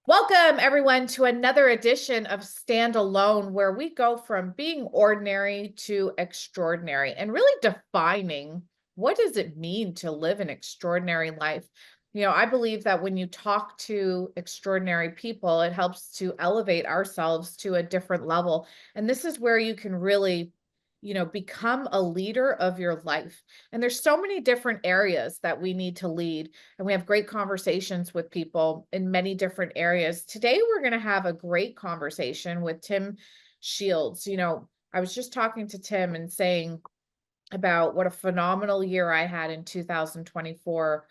Welcome, everyone, to another edition of Stand Alone, where we go from being ordinary to extraordinary and really defining what does it mean to live an extraordinary life. I believe that when you talk to extraordinary people, it helps to elevate ourselves to a different level. And this is where you can really, become a leader of your life. And there's so many different areas that we need to lead, and we have great conversations with people in many different areas. Today, we're going to have a great conversation with Tim Shields. I was just talking to Tim and saying about what a phenomenal year I had in 2024,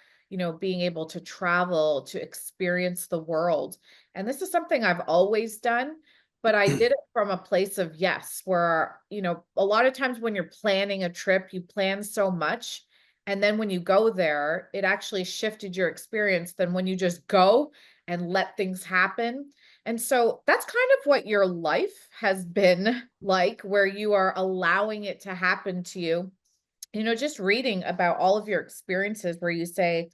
being able to travel, to experience the world. And this is something I've always done, but I did it from a place of yes, where, a lot of times when you're planning a trip, you plan so much. And then when you go there, it actually shifted your experience than when you just go and let things happen. And so that's kind of what your life has been like, where you are allowing it to happen to you. Just reading about all of your experiences where you say,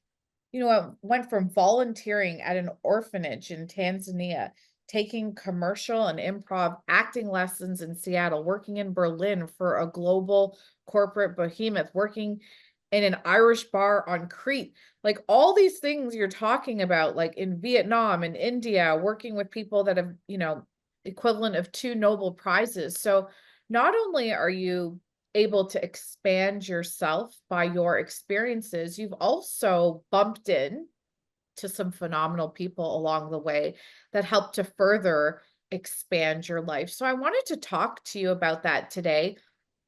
I went from volunteering at an orphanage in Tanzania, taking commercial and improv acting lessons in Seattle, working in Berlin for a global corporate behemoth, working in an Irish bar on Crete. Like all these things you're talking about, like in Vietnam and India, working with people that have, equivalent of 2 Nobel Prizes. So not only are you able to expand yourself by your experiences, you've also bumped in to some phenomenal people along the way that help to further expand your life. So I wanted to talk to you about that today.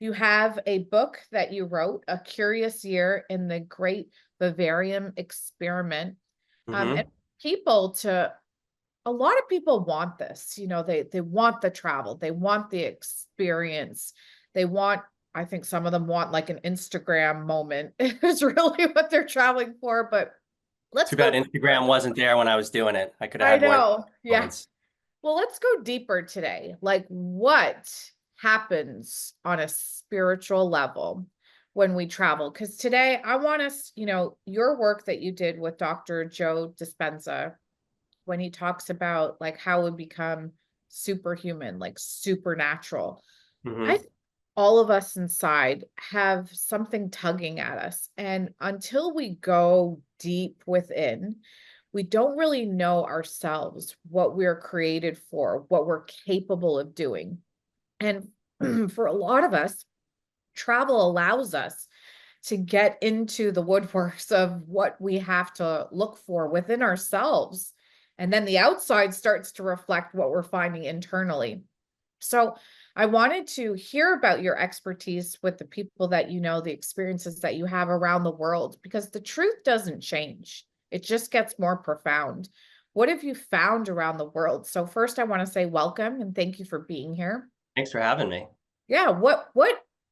You have a book that you wrote, A Curious Year in the Great Vivarium Experiment. And people to a lot of people want this, they want the travel, they want the experience, they want, I think some of them want like an Instagram moment is really what they're traveling for. But let's Too bad go Instagram deeper. wasn't there when I was doing it. I could have I had more know. Yeah. moments. Well, let's go deeper today. Like what happens on a spiritual level when we travel? Because today I want us, your work that you did with Dr. Joe Dispenza, when he talks about like how we become superhuman, like supernatural. I hmm think all of us inside have something tugging at us. And until we go deep within, we don't really know ourselves, what we're created for, what we're capable of doing. And for a lot of us, travel allows us to get into the woodworks of what we have to look for within ourselves. And then the outside starts to reflect what we're finding internally. So I wanted to hear about your expertise with the people that the experiences that you have around the world, because the truth doesn't change. It just gets more profound. What have you found around the world? So first I want to say welcome and thank you for being here. Thanks for having me. Yeah, what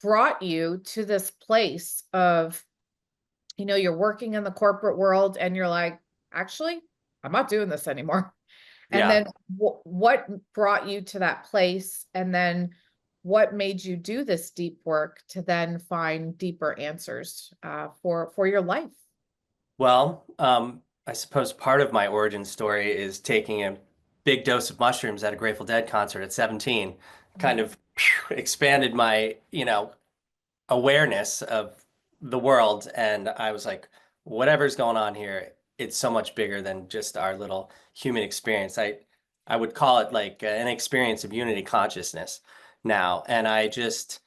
brought you to this place of, you're working in the corporate world and you're like, actually, I'm not doing this anymore. And Yeah. then what brought you to that place? And then what made you do this deep work to then find deeper answers for your life? Well, I suppose part of my origin story is taking a big dose of mushrooms at a Grateful Dead concert at 17, kind of expanded my, awareness of the world. And I was like, whatever's going on here, it's so much bigger than just our little human experience. I would call it like an experience of unity consciousness now. And I just,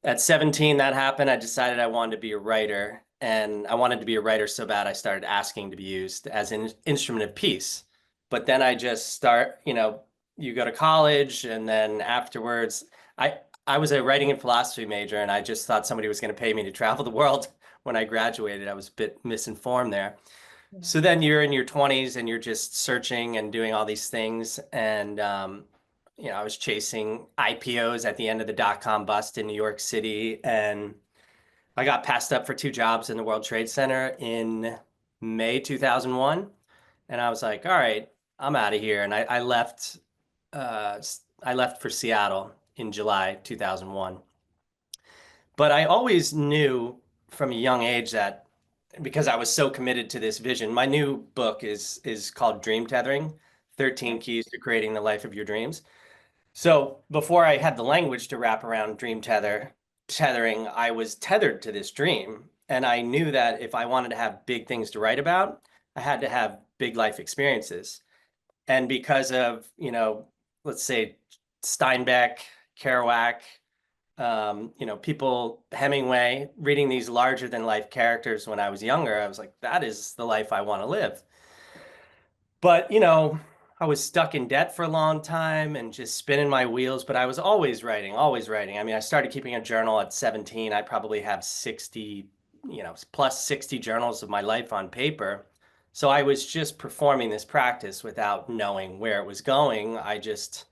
at 17, that happened. I decided I wanted to be a writer. And I wanted to be a writer so bad I started asking to be used as an instrument of peace. But then I just start, you go to college and then afterwards, I I was a writing and philosophy major and I just thought somebody was going to pay me to travel the world when I graduated. I was a bit misinformed there. Yeah. So then you're in your 20s and you're just searching and doing all these things. And, I was chasing IPOs at the end of the dot-com bust in New York City. And I got passed up for 2 jobs in the World Trade Center in May 2001. And I was like, all right, I'm out of here. And uh, I left for Seattle in July 2001. But I always knew from a young age that because I was so committed to this vision, my new book is called Dream Tethering, 13 Keys to Creating the Life of Your Dreams. So before I had the language to wrap around tethering, I was tethered to this dream. And I knew that if I wanted to have big things to write about, I had to have big life experiences. And because of, let's say Steinbeck, Kerouac, people, Hemingway, reading these larger than life characters when I was younger, I was like, that is the life I want to live. But, I was stuck in debt for a long time and just spinning my wheels, but I was always writing, always writing. I mean, I started keeping a journal at 17. I probably have 60, plus 60 journals of my life on paper. So I was just performing this practice without knowing where it was going. I just,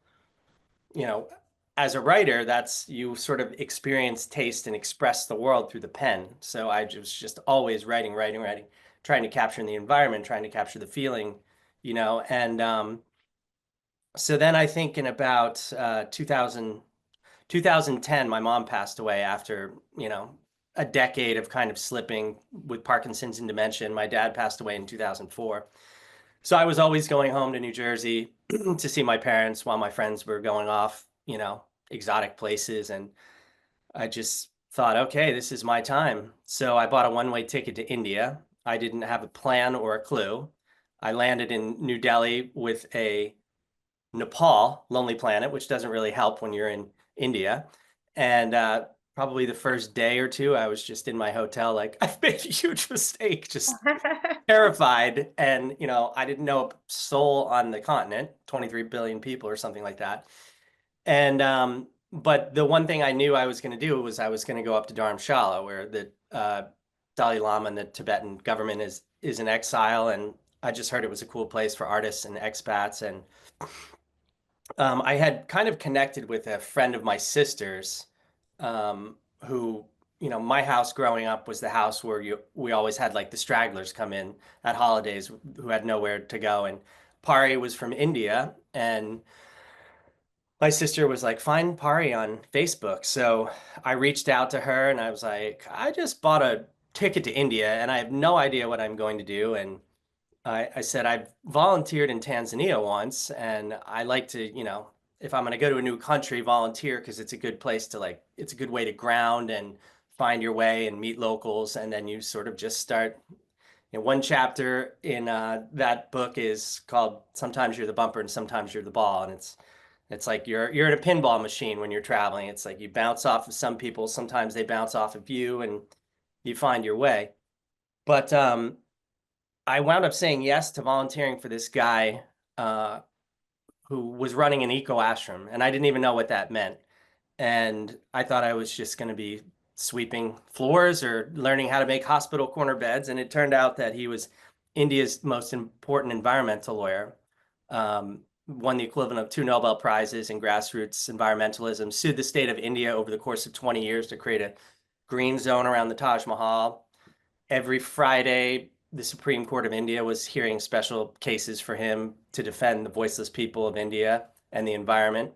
you know, as a writer, that's you sort of experience, taste, and express the world through the pen. So I was just always writing, writing, writing, trying to capture the environment, trying to capture the feeling, and so then I think in about 2010, my mom passed away after, a decade of kind of slipping with Parkinson's and dementia. My dad passed away in 2004. So I was always going home to New Jersey to see my parents while my friends were going off, exotic places. And I just thought, okay, this is my time. So I bought a one-way ticket to India. I didn't have a plan or a clue. I landed in New Delhi with a Nepal, Lonely Planet, which doesn't really help when you're in India. And probably the first day or two, I was just in my hotel, like, I've made a huge mistake, just terrified. And, I didn't know a soul on the continent, 23 billion people or something like that. And, but the one thing I knew I was going to do was I was going to go up to Dharamshala, where the Dalai Lama and the Tibetan government is in exile. And I just heard it was a cool place for artists and expats. And I had kind of connected with a friend of my sister's, who, my house growing up was the house where we always had like the stragglers come in at holidays who had nowhere to go. And Pari was from India, and my sister was like, find Pari on Facebook. So I reached out to her and I was like, I just bought a ticket to India and I have no idea what I'm going to do. And I said, I've volunteered in Tanzania once, and I like to, if I'm going to go to a new country, volunteer because it's a good place to it's a good way to ground and find your way and meet locals. And then you sort of just start. One chapter in that book is called "Sometimes You're the Bumper and Sometimes You're the Ball," and it's like you're in a pinball machine when you're traveling. It's like you bounce off of some people, sometimes they bounce off of you, and you find your way. But I wound up saying yes to volunteering for this guy uh, who was running an eco ashram, and I didn't even know what that meant. And I thought I was just going to be sweeping floors or learning how to make hospital corner beds. And it turned out that he was India's most important environmental lawyer, won the equivalent of 2 Nobel Prizes in grassroots environmentalism, sued the state of India over the course of 20 years to create a green zone around the Taj Mahal. Every Friday, the Supreme Court of India was hearing special cases for him to defend the voiceless people of India and the environment.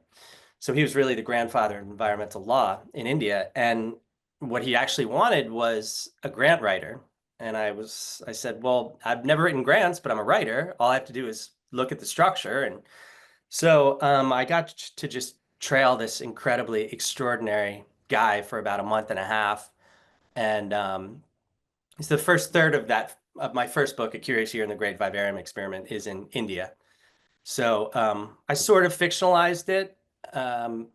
So he was really the grandfather of environmental law in India. And what he actually wanted was a grant writer. And I said, well, I've never written grants, but I'm a writer. All I have to do is look at the structure. And so I got to just trail this incredibly extraordinary guy for about a month and a half. And it's the first third of my first book, A Curious Year in the Great Vivarium Experiment, is in India. So I sort of fictionalized it. Um,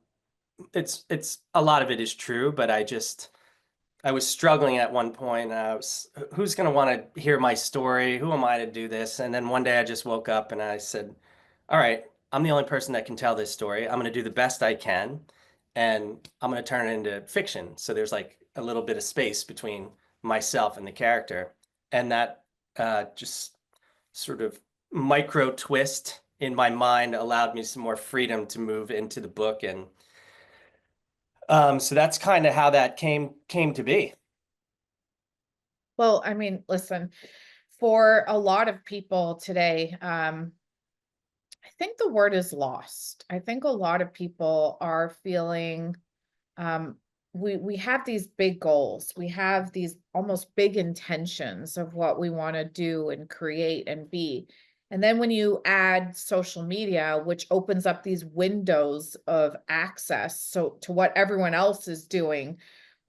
it's a lot of it is true, but I was struggling at one point. Who's going to want to hear my story? Who am I to do this? And then one day I just woke up and I said, all right, I'm the only person that can tell this story. I'm going to do the best I can, and I'm going to turn it into fiction. So there's like a little bit of space between myself and the character. And that just sort of micro twist in my mind allowed me some more freedom to move into the book. And so that's kind of how that came to be. Well, I mean, listen, for a lot of people today, I think the word is lost. I think a lot of people are feeling um, we have these big goals. We have these almost big intentions of what we want to do and create and be. And then when you add social media, which opens up these windows of access so to what everyone else is doing,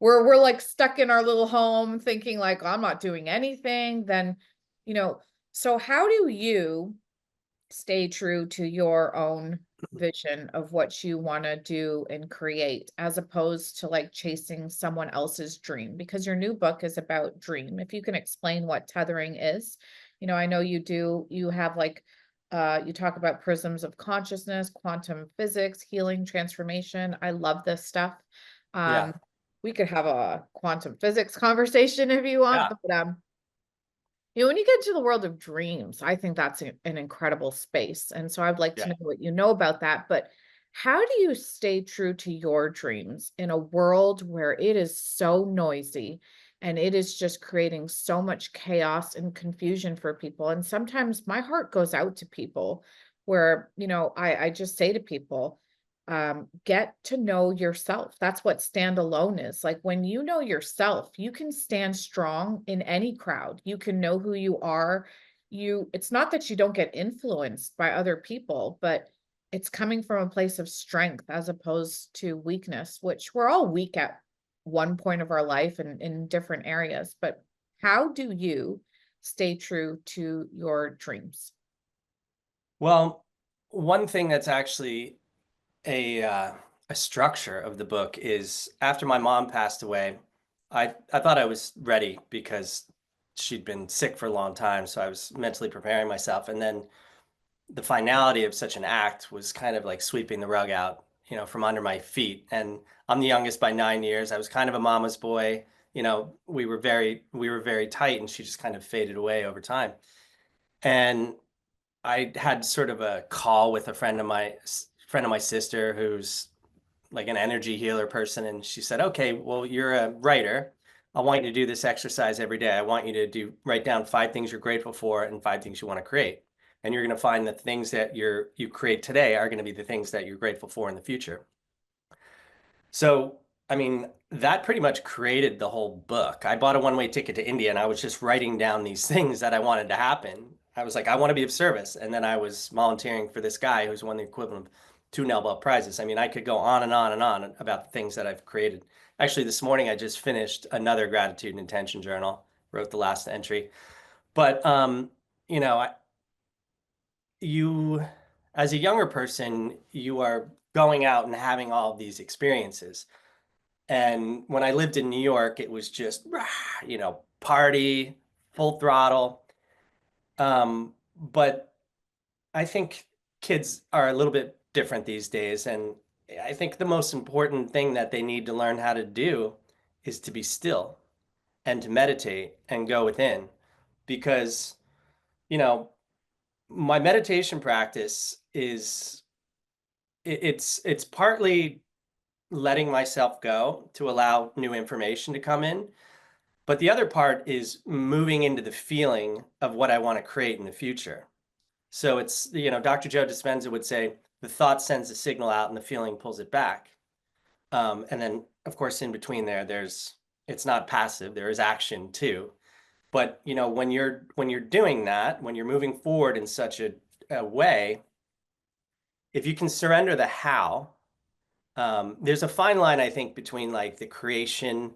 we're like stuck in our little home thinking like, I'm not doing anything, then, you know, so how do you stay true to your own vision of what you want to do and create as opposed to like chasing someone else's dream? Because your new book is about dream. If you can explain what tethering is, I know you have like you talk about prisms of consciousness, quantum physics, healing, transformation. I love this stuff. Yeah. um we could have a quantum physics conversation if you want, Yeah. but when you get to the world of dreams, I think that's an incredible space. And so I'd like to Yeah. know what you know about that. But how do you stay true to your dreams in a world where it is so noisy and it is just creating so much chaos and confusion for people? And sometimes my heart goes out to people where, I just say to people, get to know yourself. That's what stand alone is. Like when you know yourself, you can stand strong in any crowd. You can know who you are. It's not that you don't get influenced by other people, but it's coming from a place of strength as opposed to weakness, which we're all weak at one point of our life and in different areas. But how do you stay true to your dreams? Well, one thing that's actually a structure of the book is after my mom passed away, I thought I was ready because she'd been sick for a long time, so I was mentally preparing myself. And then the finality of such an act was kind of like sweeping the rug out, from under my feet. And I'm the youngest by 9 years. I was kind of a mama's boy. We were very tight, and she just kind of faded away over time. And I had sort of a call with a friend of my sister who's like an energy healer person, and she said, "Okay, well, you're a writer. I want you to do this exercise every day. I want you to write down 5 things you're grateful for and 5 things you want to create. And you're going to find that the things that you create today are going to be the things that you're grateful for in the future." So, I mean, that pretty much created the whole book. I bought a one-way ticket to India and I was just writing down these things that I wanted to happen. I was like, I want to be of service. And then I was volunteering for this guy who's won the equivalent of 2 Nobel Prizes. I mean, I could go on and on and on about the things that I've created. Actually, this morning I just finished another gratitude and intention journal, wrote the last entry. But you know, you as a younger person, you are going out and having all of these experiences. And when I lived in New York, it was just, party, full throttle. But I think kids are a little bit different these days. And I think the most important thing that they need to learn how to do is to be still and to meditate and go within. Because, you know, my meditation practice it's partly letting myself go to allow new information to come in. But the other part is moving into the feeling of what I want to create in the future. So it's, Dr. Joe Dispenza would say, the thought sends a signal out and the feeling pulls it back. And then, of course, in between it's not passive, there is action too. But, when you're doing that, when you're moving forward in such a way, if you can surrender the how, there's a fine line, I think, between like the creation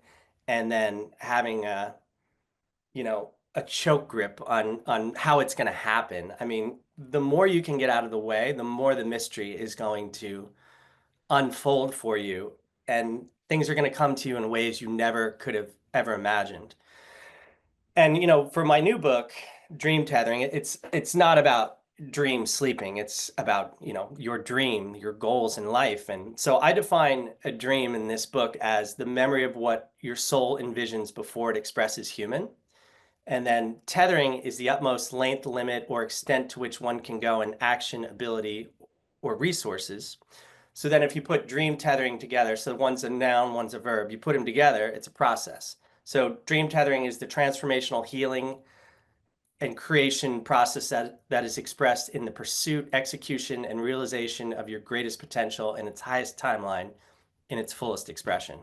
and then having a choke grip on how it's going to happen. I mean, the more you can get out of the way, the more the mystery is going to unfold for you, and things are going to come to you in ways you never could have ever imagined. And for my new book, Dream Tethering, it's not about dream sleeping. It's about, your dream, your goals in life. And so I define a dream in this book as the memory of what your soul envisions before it expresses human. And then tethering is the utmost length, limit, or extent to which one can go in action, ability, or resources. So then if you put dream tethering together, so one's a noun, one's a verb, you put them together, it's a process. So dream tethering is the transformational healing and creation process that is expressed in the pursuit, execution, and realization of your greatest potential in its highest timeline in its fullest expression.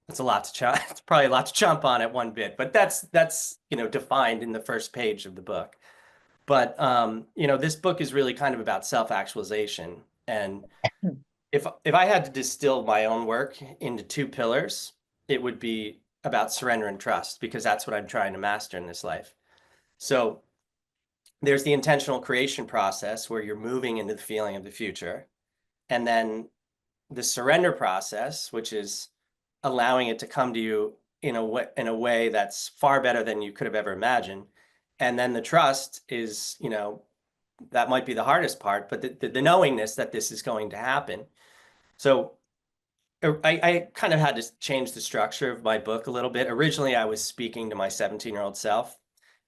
It's a lot to chomp. It's probably a lot to chomp on at one bit, but that's defined in the first page of the book. But this book is really kind of about self-actualization. And if I had to distill my own work into two pillars, it would be about surrender and trust, because that's what I'm trying to master in this life. So there's the intentional creation process where you're moving into the feeling of the future. And then the surrender process, which is allowing it to come to you in a way that's far better than you could have ever imagined. And then the trust is, that might be the hardest part, but the knowingness that this is going to happen. So I kind of had to change the structure of my book a little bit. Originally, I was speaking to my 17-year-old self,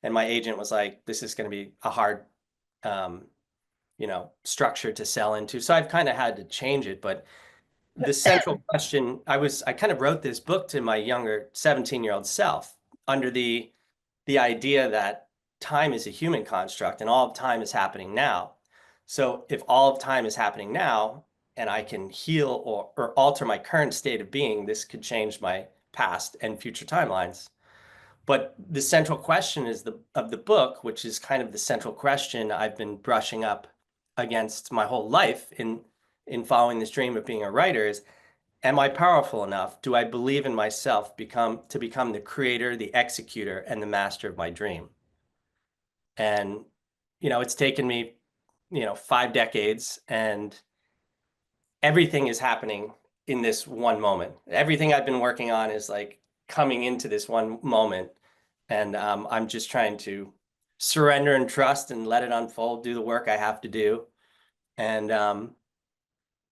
and my agent was like, this is going to be a hard, um, structure to sell into. So I've kind of had to change it. But the central question, I kind of wrote this book to my younger 17-year-old self under the idea that time is a human construct and all of time is happening now. So if all of time is happening now and I can heal or alter my current state of being, this could change my past and future timelines. But the central question of the book, which is kind of the central question I've been brushing up against my whole life in following this dream of being a writer, is, am I powerful enough? Do I believe in myself to become the creator, the executor, and the master of my dream? And it's taken me 5 decades, and everything is happening in this one moment. Everything I've been working on is like coming into this one moment, and I'm just trying to surrender and trust and let it unfold, do the work I have to do, and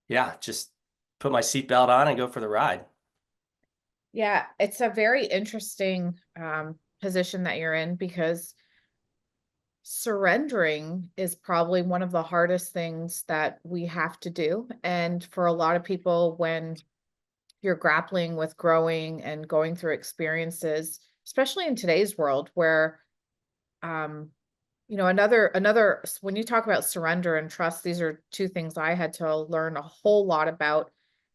yeah, just put my seatbelt on and go for the ride. Yeah, it's a very interesting position that you're in, because surrendering is probably one of the hardest things that we have to do. And for a lot of people, when you're grappling with growing and going through experiences, especially in today's world where um another when you talk about surrender and trust, these are two things I had to learn a whole lot about.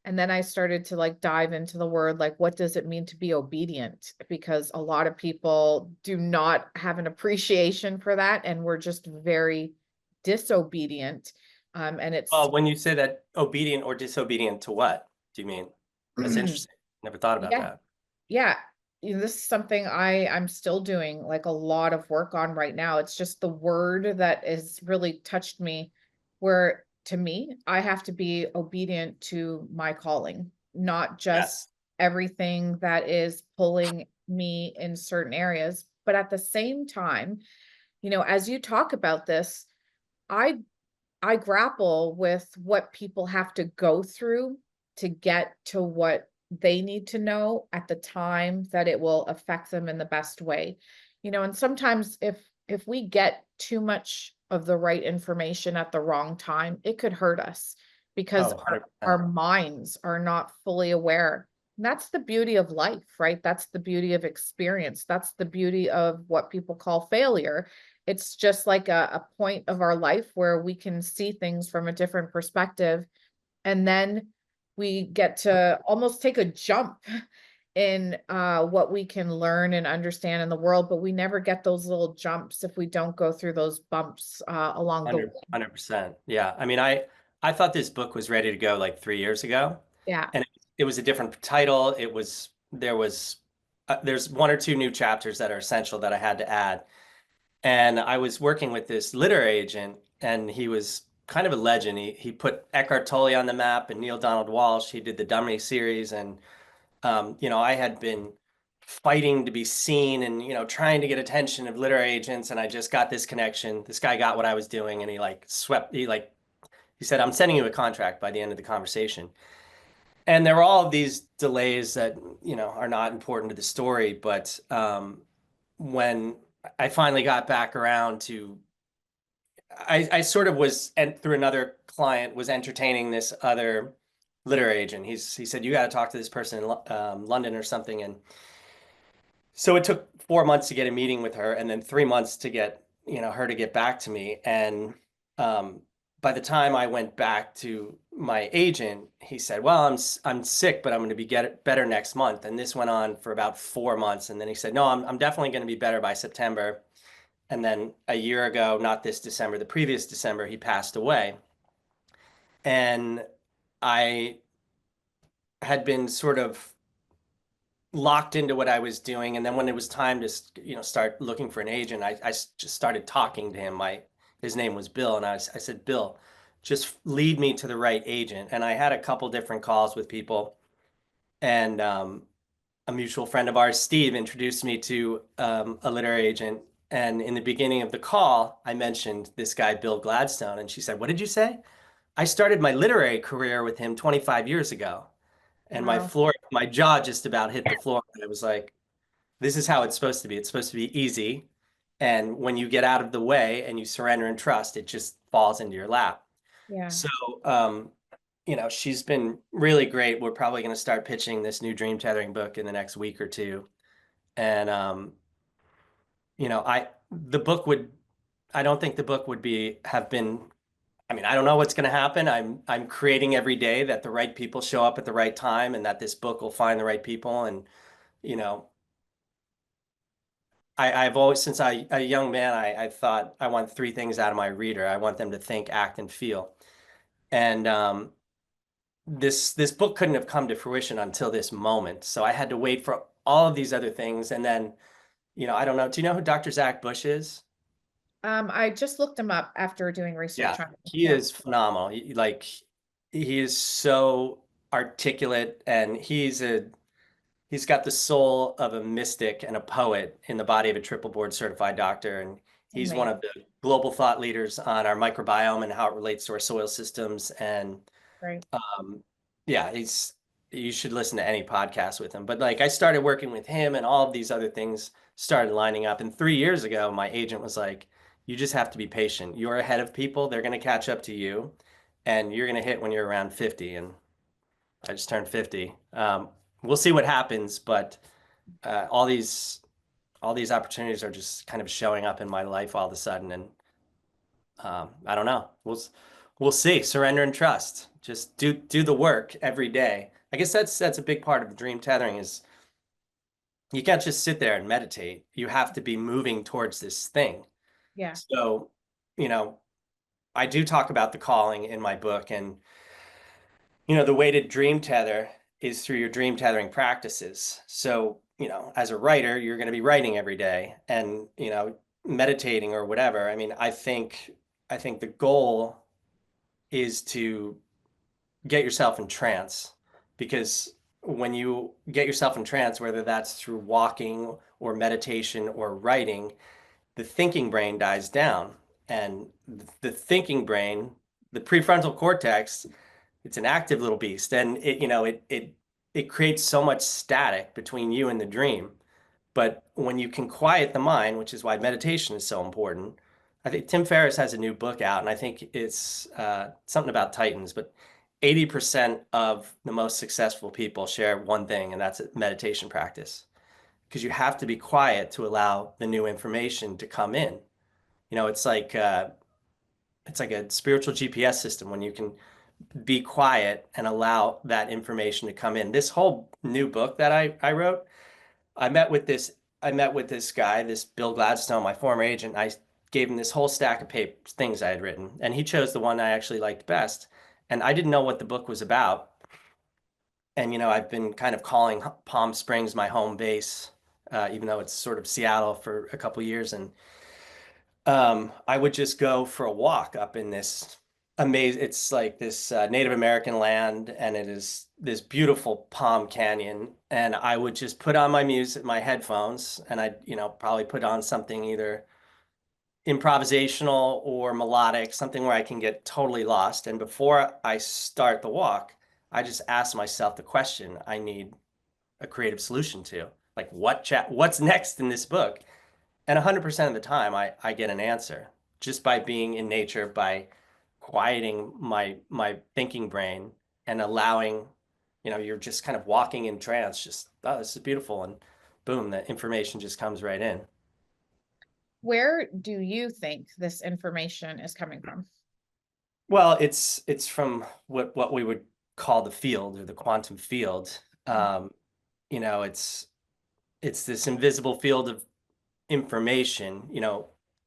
And then I started to like dive into the word, like, what does it mean to be obedient? Because a lot of people do not have an appreciation for that, and we're just very disobedient. And it's Well, when you say that, obedient or disobedient to what do you mean? That's interesting. Never thought about yeah, that. yeah, this is something I'm still doing like a lot of work on right now. It's just the word that has really touched me, where to me, I have to be obedient to my calling, not just Yes. everything that is pulling me in certain areas. But at the same time, as you talk about this, I I grapple with what people have to go through to get to what they need to know at the time that it will affect them in the best way. And sometimes if we get too much of the right information at the wrong time, it could hurt us, because Oh, our 100%. minds are not fully aware. And that's the beauty of life, right? That's the beauty of experience. That's the beauty of what people call failure. It's just like a point of our life where we can see things from a different perspective. And then we get to almost take a jump in what we can learn and understand in the world, but we never get those little jumps if we don't go through those bumps along the way. 100%. Yeah. I mean, I thought this book was ready to go like 3 years ago, Yeah. and it was a different title. There's one or two new chapters that are essential that I had to add. And I was working with this literary agent, and he was kind of a legend. He put Eckhart Tolle on the map and Neil Donald Walsh. He did the Dummy series, and I had been fighting to be seen and trying to get attention of literary agents, and I just got this connection. This guy got what I was doing, and he said, "I'm sending you a contract by the end of the conversation." And there were all of these delays that are not important to the story, but when I finally got back around to, I sort of was, and through another client, was entertaining this other literary agent. He said, you got to talk to this person in London or something. And so it took 4 months to get a meeting with her, and then 3 months to get her to get back to me. And um, by the time I went back to my agent, he said, well, I'm sick, but I'm going to be get better next month. And this went on for about 4 months. And then he said, no, I'm definitely going to be better by September. And then a year ago, not this December, the previous December, he passed away. And I had been sort of locked into what I was doing. And then when it was time to, start looking for an agent, I just started talking to him. His name was Bill. And I said, Bill, just lead me to the right agent. And I had a couple different calls with people. And a mutual friend of ours, Steve, introduced me to a literary agent. And in the beginning of the call, I mentioned this guy, Bill Gladstone. And she said, what did you say? I started my literary career with him 25 years ago. And Wow. my jaw just about hit the floor. I was like, this is how it's supposed to be. It's supposed to be easy. And when you get out of the way and you surrender and trust, it just falls into your lap. Yeah. So, she's been really great. We're probably going to start pitching this new dream tethering book in the next week or two. And, the book would, I don't think the book would have been, I mean, I don't know what's going to happen. I'm creating every day that the right people show up at the right time and that this book will find the right people. And, you know, I've always, since a young man, I thought I want three things out of my reader. I want them to think, act, and feel. And this book couldn't have come to fruition until this moment. So I had to wait for all of these other things. And then, I don't know. Do you know who Dr. Zach Bush is? I just looked him up after doing Yeah, research on him. he Yeah. is phenomenal. He is so articulate, and he's got the soul of a mystic and a poet in the body of a triple board certified doctor. And he's one Amazing. of the global thought leaders on our microbiome and how it relates to our soil systems. And Great. yeah, you should listen to any podcast with him. But like I started working with him and all of these other things started lining up. And 3 years ago, my agent was like, you just have to be patient. You're ahead of people. They're going to catch up to you and you're going to hit when you're around 50. And I just turned 50. We'll see what happens, but all these opportunities are just kind of showing up in my life all of a sudden. And I don't know. We'll see. Surrender and trust. Just do the work every day. I guess that's a big part of dream tethering is you can't just sit there and meditate. You have to be moving towards this thing. Yeah. So, you know, I do talk about the calling in my book, and the way to dream tether is through your dream tethering practices. So, as a writer, you're going to be writing every day and, meditating or whatever. I mean, I think the goal is to get yourself in trance, because when you get yourself in trance, whether that's through walking or meditation or writing, the thinking brain dies down. And the thinking brain, the prefrontal cortex, it's an active little beast, and it creates so much static between you and the dream. But when you can quiet the mind, which is why meditation is so important, I think Tim Ferriss has a new book out, and I think it's something about Titans, but 80% of the most successful people share one thing, and that's a meditation practice. Because you have to be quiet to allow the new information to come in. It's like a spiritual GPS system when you can be quiet and allow that information to come in. This whole new book that I wrote, I met with this I met with this guy, this Bill Gladstone, my former agent. I gave him this whole stack of papers, things I had written, and he chose the one I actually liked best. And I didn't know what the book was about. And I've been kind of calling Palm Springs my home base, even though it's sort of Seattle for a couple years. And I would just go for a walk up in this amazing, it's like this Native American land, and it is this beautiful palm canyon. And I would just put on my music, my headphones, and I'd, probably put on something either improvisational or melodic, something where I can get totally lost. And before I start the walk, I just ask myself the question I need a creative solution to. Like what's next in this book? And 100% of the time, I get an answer just by being in nature, by quieting my thinking brain and allowing, you're just kind of walking in trance, just, oh, this is beautiful. And boom, the information just comes right in. Where do you think this information is coming from? Well, it's from what we would call the field or the quantum field. You know, it's this invisible field of information,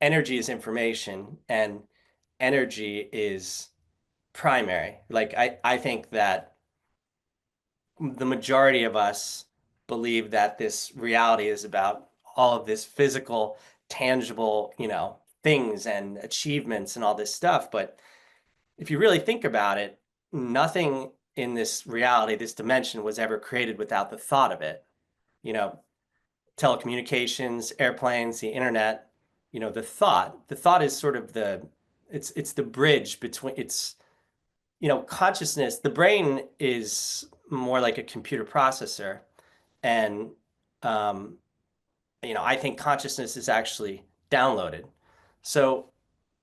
energy is information, and energy is primary. Like I think that the majority of us believe that this reality is about all of this physical, tangible, things and achievements and all this stuff. But if you really think about it, nothing in this reality, this dimension, was ever created without the thought of it. You know, telecommunications, airplanes, the internet, the thought is sort of it's the bridge between, consciousness. The brain is more like a computer processor. And, um, I think consciousness is actually downloaded. So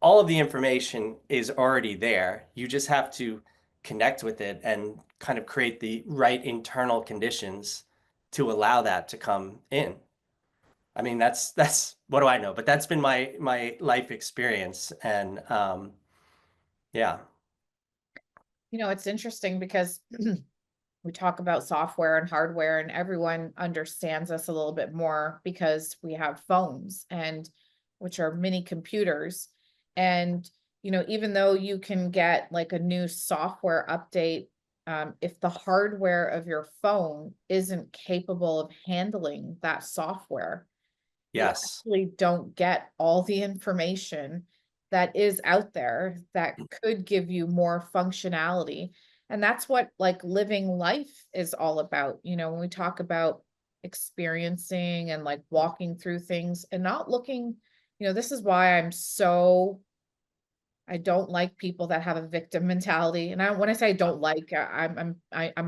all of the information is already there. You just have to connect with it and kind of create the right internal conditions to allow that to come in. I mean, that's what do I know? But that's been my life experience. And yeah. It's interesting because we talk about software and hardware, and everyone understands us a little bit more because we have phones, and which are mini computers. And even though you can get like a new software update, if the hardware of your phone isn't capable of handling that software, you Yes. actually don't get all the information that is out there that could give you more functionality. And that's what like living life is all about. When we talk about experiencing and like walking through things and not looking, this is why I don't like people that have a victim mentality. And when I say I don't like, I'm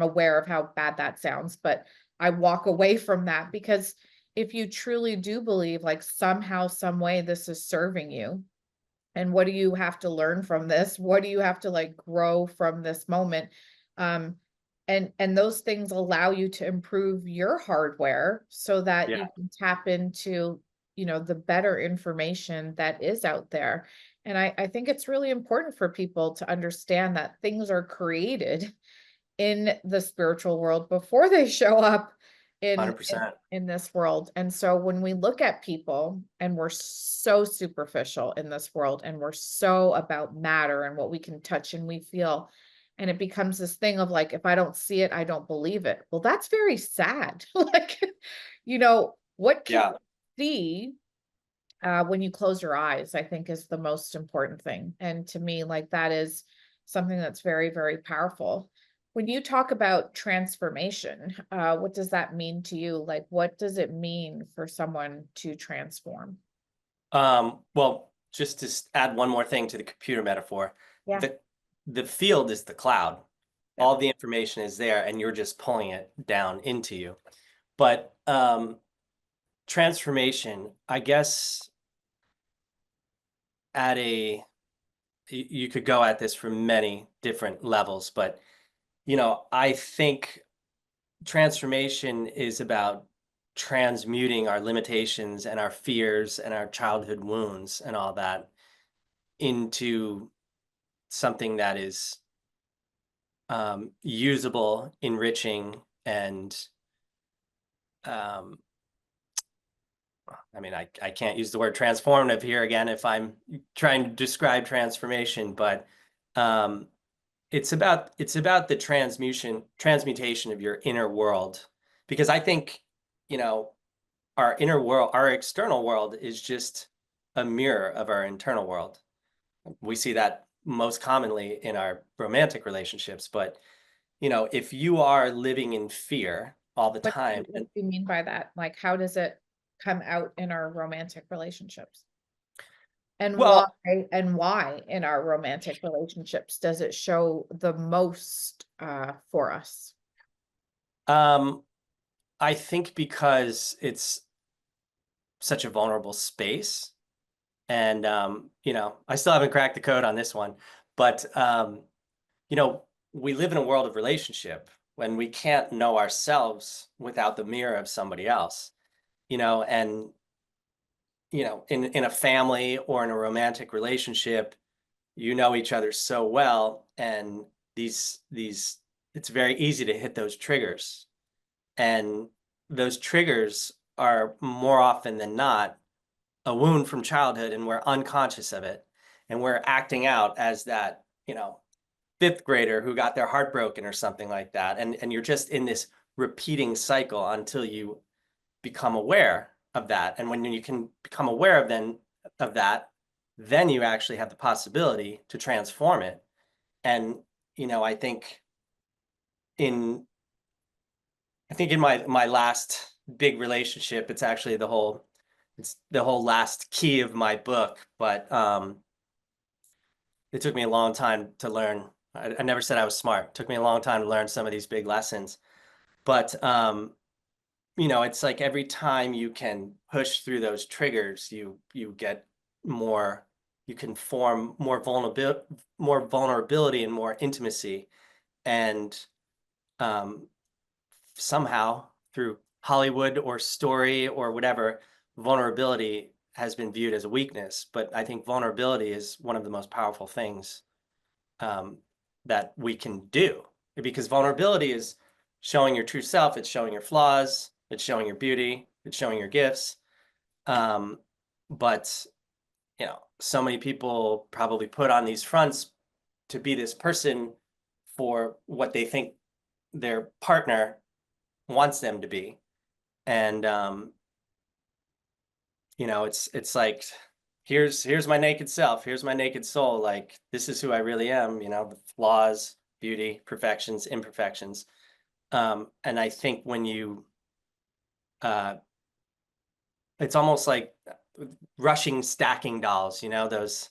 aware of how bad that sounds, but I walk away from that, because if you truly do believe like somehow, some way this is serving you, and what do you have to learn from this? What do you have to like grow from this moment? Um, and those things allow you to improve your hardware so that Yeah, you can tap into, the better information that is out there. And I think it's really important for people to understand that things are created in the spiritual world before they show up in in 100%. in this world. And so when we look at people and we're so superficial in this world, and we're so about matter and what we can touch and we feel, and it becomes this thing of like, if I don't see it, I don't believe it. Well, that's very sad. Like, what can Yeah. you see when you close your eyes, I think is the most important thing. And to me, like that is something that's very, very powerful. When you talk about transformation, what does that mean to you? Like, what does it mean for someone to transform? Well, just to add one more thing to the computer metaphor, Yeah. the field is the cloud. Yeah. All the information is there, and you're just pulling it down into you. But transformation, I guess, at a you could go at this from many different levels, but I think transformation is about transmuting our limitations and our fears and our childhood wounds and all that into something that is usable, enriching, and um, I mean, I can't use the word transformative here again if I'm trying to describe transformation, but um, it's about the transmutation of your inner world, because I think you know our inner world, our external world, is just a mirror of our internal world. We see that most commonly in our romantic relationships, but if you are living in fear all the time, What and do you mean by that? Like, how does it come out in our romantic relationships? And well, why in our romantic relationships does it show the most for us? um, I think because it's such a vulnerable space, and I still haven't cracked the code on this one, but you know, we live in a world of relationship when we can't know ourselves without the mirror of somebody else, and in a family or in a romantic relationship, you know each other so well, and these it's very easy to hit those triggers, and those triggers are more often than not a wound from childhood and we're unconscious of it, and we're acting out as that, fifth grader who got their heart broken or something like that. And you're just in this repeating cycle until you become aware of that. And when you can become aware of that, then you actually have the possibility to transform it. And, I think in my last big relationship, it's the whole last key of my book, but it took me a long time to learn. I never said I was smart. It took me a long time to learn some of these big lessons. But it's like every time you can push through those triggers, you get more, you can form more vulnerability and more intimacy. And somehow through Hollywood or story or whatever, vulnerability has been viewed as a weakness. But I think vulnerability is one of the most powerful things um, that we can do, because vulnerability is showing your true self. It's showing your flaws. It's showing your beauty. It's showing your gifts. But so many people probably put on these fronts to be this person for what they think their partner wants them to be. And it's like, here's my naked self, here's my naked soul, like this is who I really am, the flaws, beauty, perfections, imperfections. And I think when you it's almost like rushing stacking dolls, those,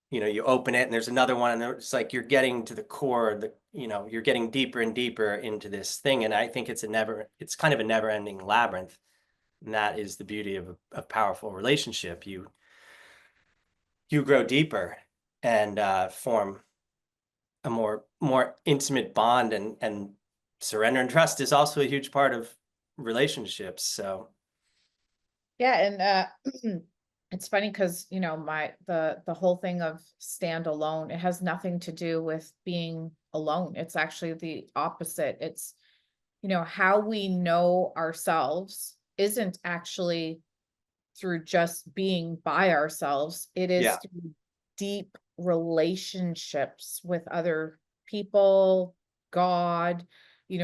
you open it and there's another one, and it's like you're getting to the core, you're getting deeper and deeper into this thing. And I think it's kind of a never ending labyrinth. And that is the beauty of a powerful relationship. You grow deeper and form a more intimate bond, and surrender and trust is also a huge part of relationships. So Yeah, and it's funny because the whole thing of stand alone, it has nothing to do with being alone. It's actually the opposite. It's how we know ourselves isn't actually through just being by ourselves. It is yeah, through deep relationships with other people, God,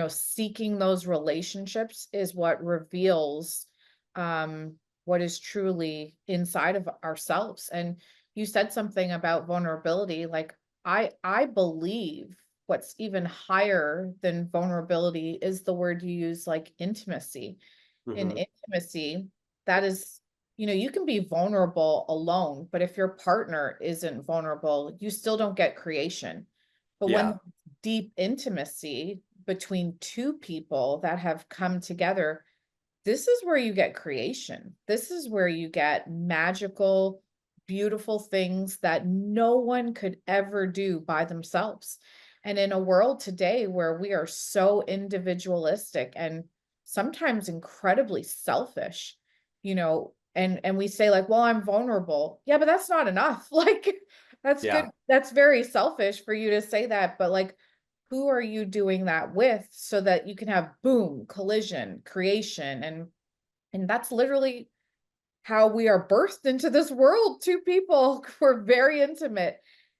seeking those relationships is what reveals what is truly inside of ourselves. And you said something about vulnerability. Like I believe what's even higher than vulnerability is the word you use, like intimacy. In hmm intimacy, that is, you can be vulnerable alone, but if your partner isn't vulnerable, you still don't get creation. But when yeah, there's deep intimacy between two people that have come together, this is where you get creation. This is where you get magical, beautiful things that no one could ever do by themselves. And in a world today where we are so individualistic and sometimes incredibly selfish, and we say like, well, I'm vulnerable. Yeah, but that's not enough. Like, that's good. yeah, That's very selfish for you to say that, but like, who are you doing that with so that you can have boom, collision, creation, and that's literally how we are birthed into this world. Two people were very intimate,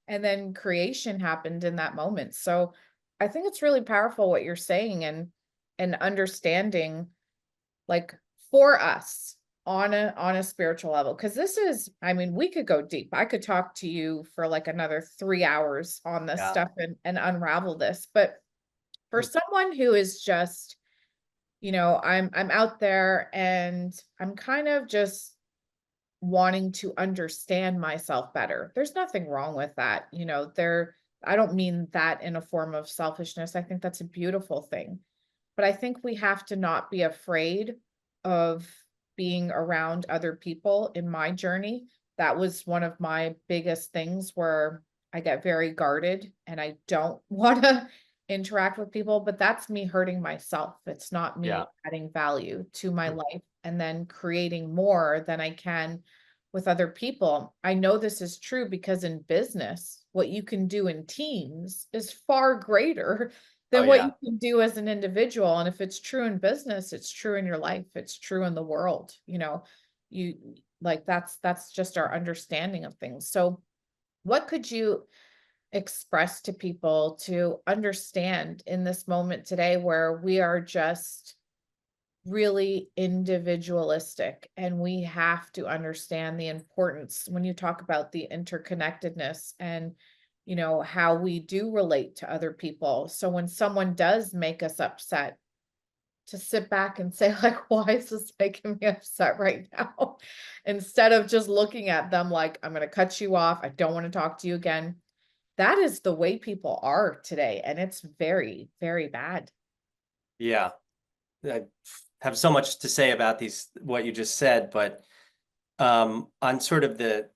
and then creation happened in that moment. So I think it's really powerful what you're saying, and understanding, like, for us on a spiritual level, because this is, I mean, we could go deep. I could talk to you for like another 3 hours on this yeah, stuff and unravel this. But for someone who is just, I'm out there and I'm kind of just wanting to understand myself better. There's nothing wrong with that. I don't mean that in a form of selfishness. I think that's a beautiful thing. But I think we have to not be afraid of being around other people. In my journey, that was one of my biggest things, where I get very guarded and I don't want to interact with people, but that's me hurting myself. It's not me yeah, adding value to my life and then creating more than I can with other people. I know this is true because in business, what you can do in teams is far greater oh than what you yeah, can do as an individual. And if it's true in business, it's true in your life, it's true in the world. You Like that's just our understanding of things. So what could you express to people to understand in this moment today where we are just really individualistic and we have to understand the importance when you talk about the interconnectedness and how we do relate to other people. So when someone does make us upset, to sit back and say like, why is this making me upset right now? Instead of just looking at them like, I'm going to cut you off, I don't want to talk to you again. That is the way people are today, and it's very, very bad. Yeah. I have so much to say about what you just said, but on sort of the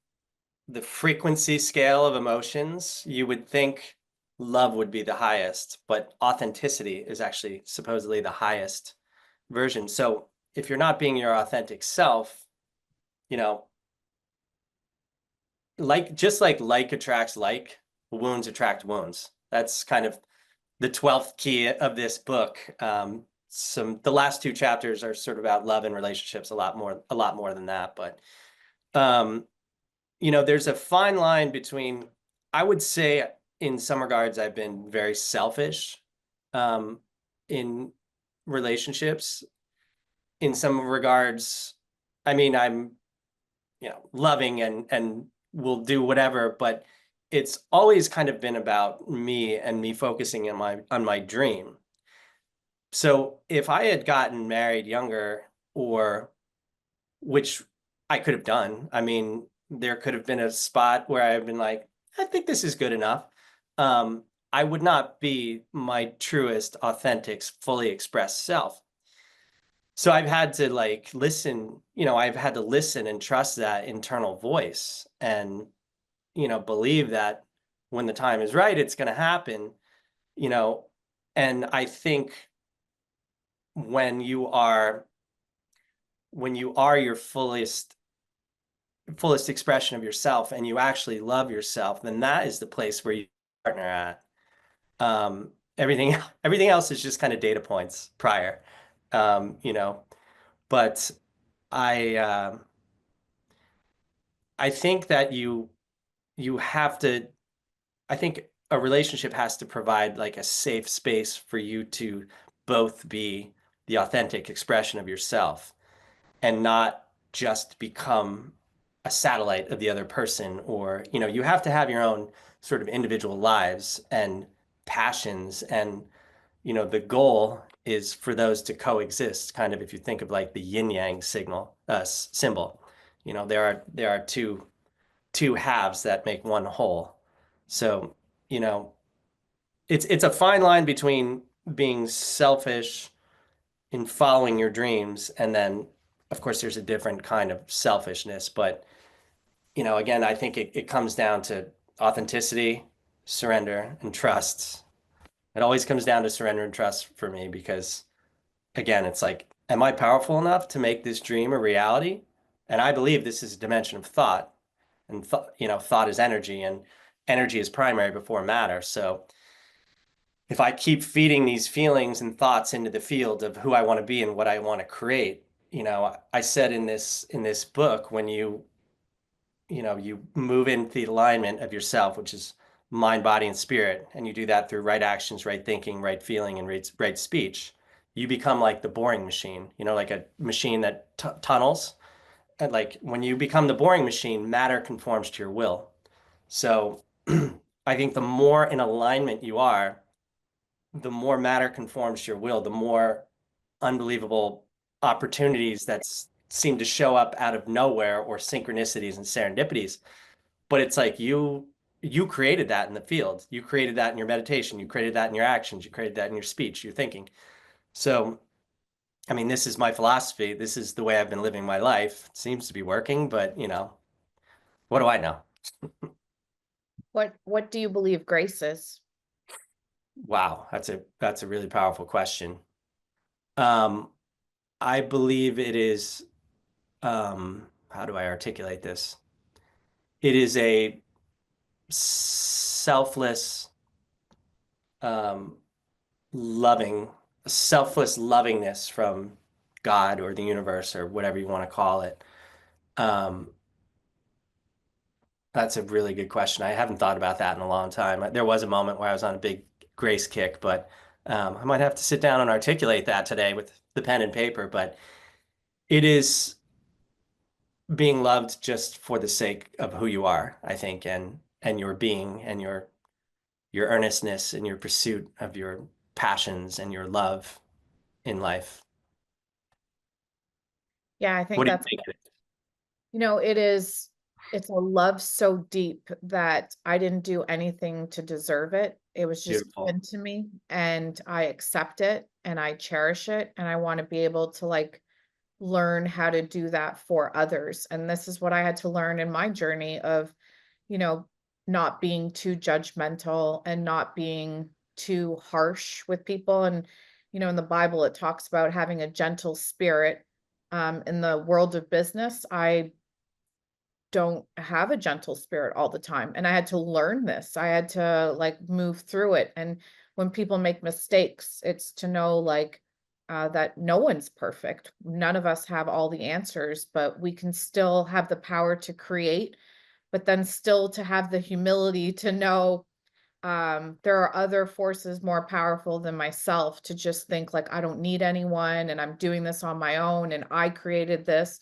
frequency scale of emotions, you would think love would be the highest, but authenticity is actually supposedly the highest version. So if you're not being your authentic self, you know, just like attracts like, wounds attract wounds. That's kind of the 12th key of this book. The last two chapters are sort of about love and relationships, a lot more than that. But um, there's a fine line between, I would say, in some regards, I've been very selfish in relationships. In some regards, I mean, I'm loving and will do whatever, but it's always kind of been about me and me focusing on my dream. So if I had gotten married younger, or which I could have done, I mean, there could have been a spot where I've been like, I think this is good enough. I would not be my truest, authentic, fully expressed self. So I've had to like listen, I've had to listen and trust that internal voice and, believe that when the time is right, it's going to happen, you know. And I think when you are your fullest expression of yourself and you actually love yourself, then that is the place where you partner at. Everything else is just kind of data points prior, you know. But I I think that you have to. I think a relationship has to provide like a safe space for you to both be the authentic expression of yourself and not just become a satellite of the other person. Or you have to have your own sort of individual lives and passions, and the goal is for those to coexist, kind of, if you think of like the yin yang symbol. There are two halves that make one whole. So you know it's a fine line between being selfish in following your dreams, and then of course there's a different kind of selfishness. But again, I think it comes down to authenticity, surrender, and trust. It always comes down to surrender and trust for me, because again, it's like, am I powerful enough to make this dream a reality? And I believe this is a dimension of thought, and thought is energy, and energy is primary before matter. So if I keep feeding these feelings and thoughts into the field of who I want to be and what I want to create, I said in this book, when you move into the alignment of yourself, which is mind, body, and spirit, and you do that through right actions, right thinking, right feeling, and right speech, you become like the boring machine, like a machine that tunnels. And like when you become the boring machine, matter conforms to your will. So I think the more in alignment you are, the more matter conforms to your will, the more unbelievable opportunities that seem to show up out of nowhere, or synchronicities and serendipities. But it's like you created that in the field. You created that in your meditation. You created that in your actions. You created that in your speech, your thinking. So, I mean, this is my philosophy. This is the way I've been living my life. It seems to be working, but what do I know? What do you believe grace is? Wow, that's a really powerful question. Um, I believe it is, how do I articulate this? It is a selfless, um, loving, selfless lovingness from God or the universe or whatever you want to call it. Um, that's a really good question. I haven't thought about that in a long time. There was a moment where I was on a big grace kick, but I might have to sit down and articulate that today with the pen and paper. But it is being loved just for the sake of who you are, I think, and your being and your earnestness and your pursuit of your passions and your love in life. Yeah, I What think do you that's, think of it? it's a love so deep that I didn't do anything to deserve it. It was just Beautiful. given to me and I accept it and I cherish it. And I want to be able to like learn how to do that for others. And this is what I had to learn in my journey of, you know, not being too judgmental and not being too harsh with people. And, in the Bible, it talks about having a gentle spirit. In the world of business, I don't have a gentle spirit all the time. And I had to learn this. I had to like move through it. And when people make mistakes, it's to know like that no one's perfect. None of us have all the answers, but we can still have the power to create, but then still to have the humility to know there are other forces more powerful than myself to just think like I don't need anyone and I'm doing this on my own and I created this.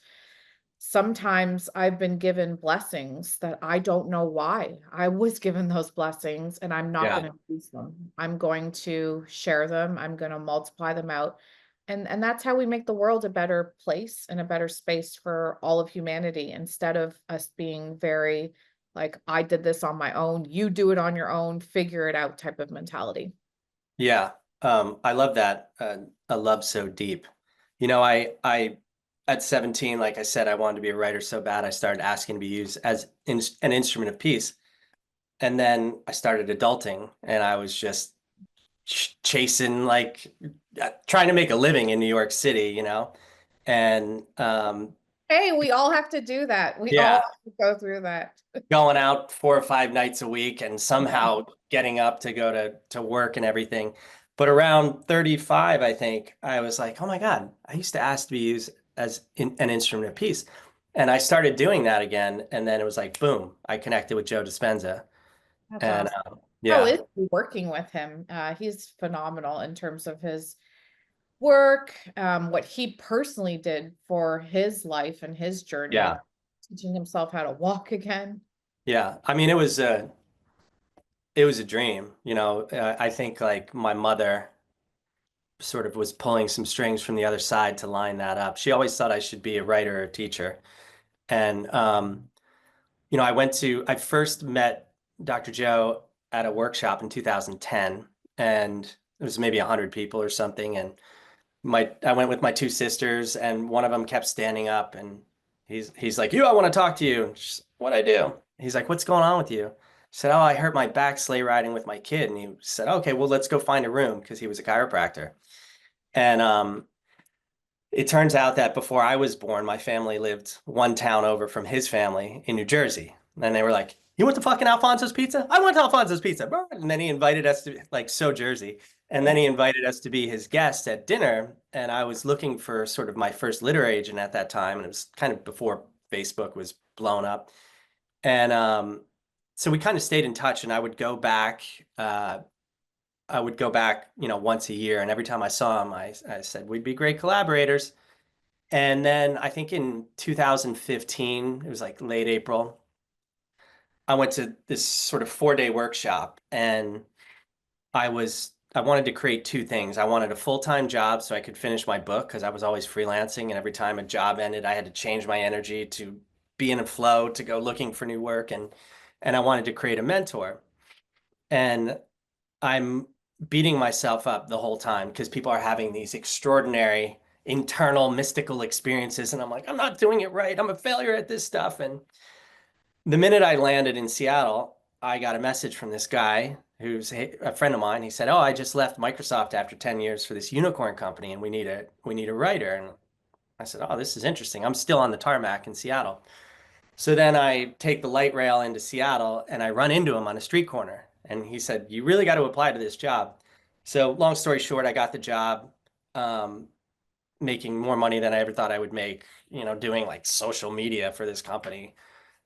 Sometimes I've been given blessings that I don't know why I was given those blessings, and I'm not Yeah. going to lose them. I'm going to share them. I'm going to multiply them out. And that's how we make the world a better place and a better space for all of humanity instead of us being very like, I did this on my own, you do it on your own, figure it out type of mentality. Yeah. I love that. A love so deep. I at 17, like I said, I wanted to be a writer so bad. I started asking to be used as an instrument of peace. And then I started adulting and I was just chasing like trying to make a living in New York City, and Hey, we all have to do that. We all yeah, have to go through that. going out 4 or 5 nights a week and somehow getting up to go to work and everything. But around 35, I think I was like, oh my God, I used to ask to be used as an instrument of peace. And I started doing that again. And then it was like, boom, I connected with Joe Dispenza. That's And awesome. How yeah, is he working with him? He's phenomenal in terms of his work, what he personally did for his life and his journey of yeah, teaching himself how to walk again. yeah. I mean, it was a dream, I think like my mother sort of was pulling some strings from the other side to line that up. She always thought I should be a writer or a teacher. And I first met Dr. Joe at a workshop in 2010, and it was maybe 100 people or something. And I went with my two sisters, and one of them kept standing up, and he's like, "You, I want to talk to you." What I do? He's like, "What's going on with you?" I said, "Oh, I hurt my back sleigh riding with my kid." And he said, "Okay, well, let's go find a room," because he was a chiropractor. And it turns out that before I was born, my family lived one town over from his family in New Jersey. And they were like, "You went to fucking Alfonso's Pizza? I went to Alfonso's Pizza." And then he invited us to, like, so Jersey. And then he invited us to be his guest at dinner. And I was looking for sort of my first literary agent at that time. And it was kind of before Facebook was blown up. And so we kind of stayed in touch. And I would go back, once a year. And every time I saw him, I said, we'd be great collaborators. And then I think in 2015, it was like late April, I went to this sort of 4-day workshop and I wanted to create two things. I wanted a full-time job so I could finish my book because I was always freelancing and every time a job ended, I had to change my energy to be in a flow to go looking for new work and I wanted to create a mentor. And I'm beating myself up the whole time because people are having these extraordinary internal mystical experiences. And I'm like, I'm not doing it right. I'm a failure at this stuff. And the minute I landed in Seattle, I got a message from this guy who's a friend of mine. He said, "Oh, I just left Microsoft after 10 years for this unicorn company and we need a writer." And I said, "Oh, this is interesting. I'm still on the tarmac in Seattle." So then I take the light rail into Seattle and I run into him on a street corner. And he said, "You really got to apply to this job." So long story short, I got the job. Um, making more money than I ever thought I would make, doing like social media for this company,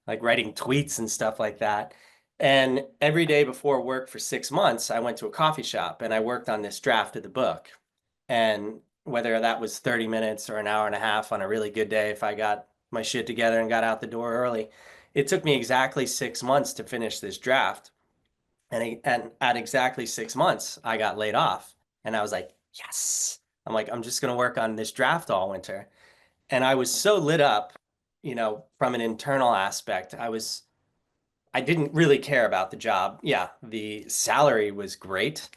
like writing tweets and stuff like that. And every day before work for 6 months, I went to a coffee shop and I worked on this draft of the book. And whether that was 30 minutes or an hour and a half on a really good day, if I got my shit together and got out the door early, it took me exactly 6 months to finish this draft. And at exactly 6 months, I got laid off. And I was like, yes. I'm like, I'm just going to work on this draft all winter. And I was so lit up, from an internal aspect. I didn't really care about the job. Yeah, the salary was great.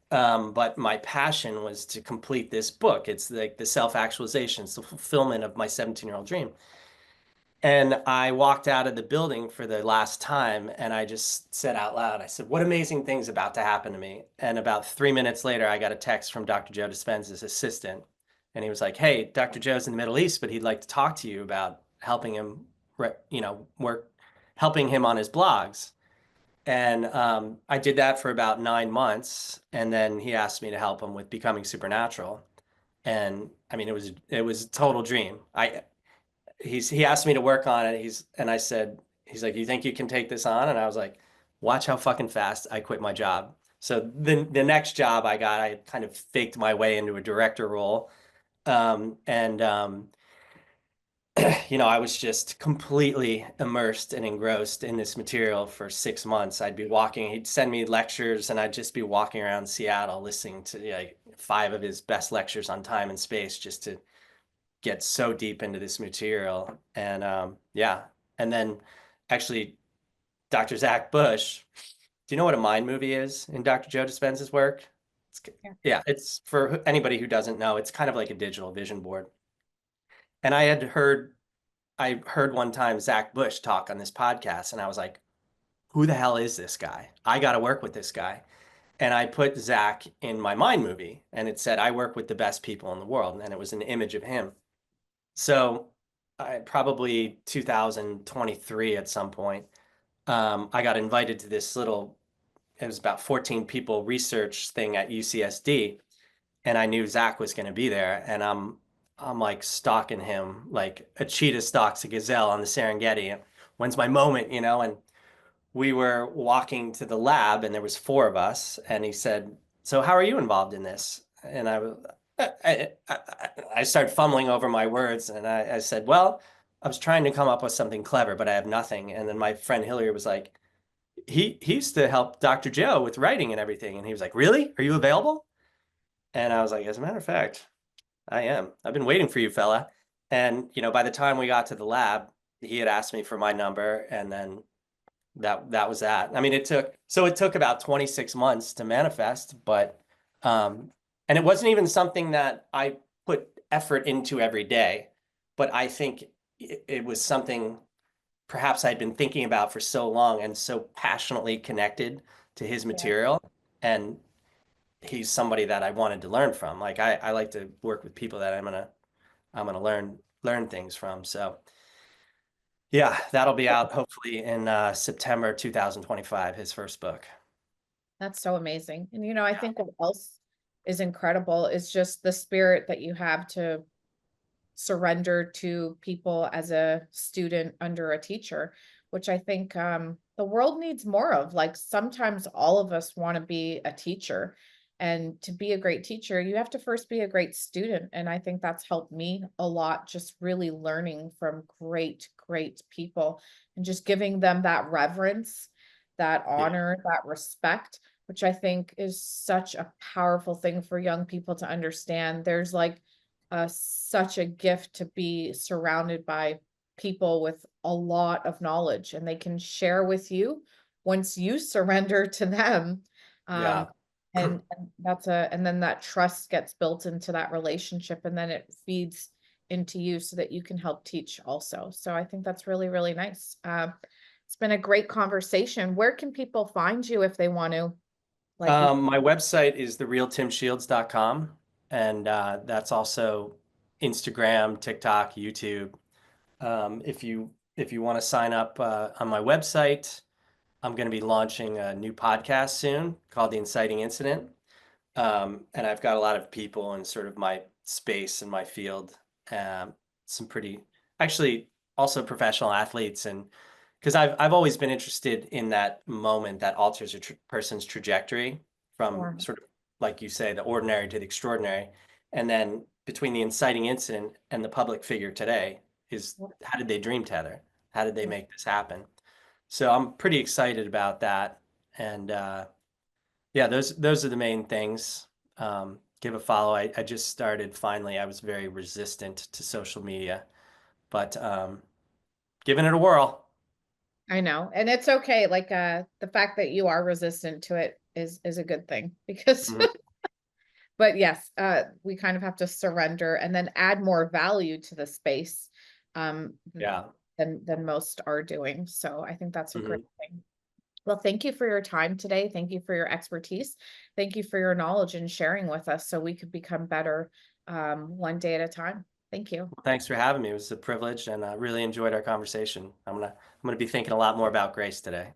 But my passion was to complete this book. It's like the self-actualization, it's the fulfillment of my 17-year-old dream. And I walked out of the building for the last time and I just said out loud, I said, what amazing thing's about to happen to me? And about 3 minutes later, I got a text from Dr. Joe Dispenza's assistant. And he was like, hey, Dr. Joe's in the Middle East, but he'd like to talk to you about helping him, helping him on his blogs. And I did that for about 9 months. And then he asked me to help him with becoming supernatural. And I mean, it was a total dream. He asked me to work on it. And I said, he's like, you think you can take this on? And I was like, watch how fucking fast I quit my job. So the next job I got, I kind of faked my way into a director role. And I was just completely immersed and engrossed in this material for 6 months. I'd be walking, he'd send me lectures, and I'd just be walking around Seattle listening to like 5 of his best lectures on time and space just to get so deep into this material. And yeah. And then actually, Dr. Zach Bush, do you know what a mind movie is in Dr. Joe Dispenza's work? It's, Yeah. yeah, it's for anybody who doesn't know, it's kind of like a digital vision board. And I heard one time Zach Bush talk on this podcast, and I was like, who the hell is this guy? I got to work with this guy. And I put Zach in my mind movie, and it said, I work with the best people in the world. And it was an image of him. So probably 2023 at some point, I got invited to this it was about 14 people research thing at UCSD. And I knew Zach was going to be there. And I'm like stalking him like a cheetah stalks a gazelle on the Serengeti. When's my moment, And we were walking to the lab and there was 4 of us. And he said, so how are you involved in this? And I started fumbling over my words and I said, well, I was trying to come up with something clever, but I have nothing. And then my friend Hillary was like, he used to help Dr. Joe with writing and everything. And he was like, really? Are you available? And I was like, as a matter of fact, I am. I've been waiting for you, fella. And, by the time we got to the lab, he had asked me for my number and then that was that. I mean, it took about 26 months to manifest, but and it wasn't even something that I put effort into every day, but I think it was something perhaps I'd been thinking about for so long and so passionately connected to his Yeah. material. And he's somebody that I wanted to learn from. Like I like to work with people that I'm gonna learn things from. So yeah, that'll be out hopefully in September 2025, his first book. That's so amazing. And I think what else is incredible is just the spirit that you have to surrender to people as a student under a teacher, which I think the world needs more of. Like sometimes all of us want to be a teacher. And to be a great teacher, you have to first be a great student. And I think that's helped me a lot, just really learning from great, great people and just giving them that reverence, that Yeah, honor, that respect, which I think is such a powerful thing for young people to understand. There's like such a gift to be surrounded by people with a lot of knowledge, and they can share with you once you surrender to them. yeah, Um, and then that trust gets built into that relationship, and then it feeds into you so that you can help teach also. So I think that's really, really nice. It's been a great conversation. Where can people find you if they want to like My website is therealtimshields.com, and that's also Instagram, TikTok, YouTube. If you want to sign up on my website, I'm going to be launching a new podcast soon called The Inciting Incident. And I've got a lot of people in sort of my space and my field, um, some pretty, actually also professional athletes, and because I've always been interested in that moment that alters a person's trajectory from Sure. sort of, like you say, the ordinary to the extraordinary. And then between the inciting incident and the public figure today is, Yep. how did they dream tether? How did they Yeah. make this happen? So I'm pretty excited about that. And yeah, those are the main things. Give a follow. I just started finally. I was very resistant to social media, but giving it a whirl. I know. And it's okay. Like the fact that you are resistant to it is a good thing because Mhm. but yes, we kind of have to surrender and then add more value to the space um Yeah. than most are doing. So I think that's a great Mhm. thing. Well, thank you for your time today. Thank you for your expertise. Thank you for your knowledge and sharing with us so we could become better one day at a time. Thank you. Well, thanks for having me. It was a privilege, and I really enjoyed our conversation. I'm gonna be thinking a lot more about grace today.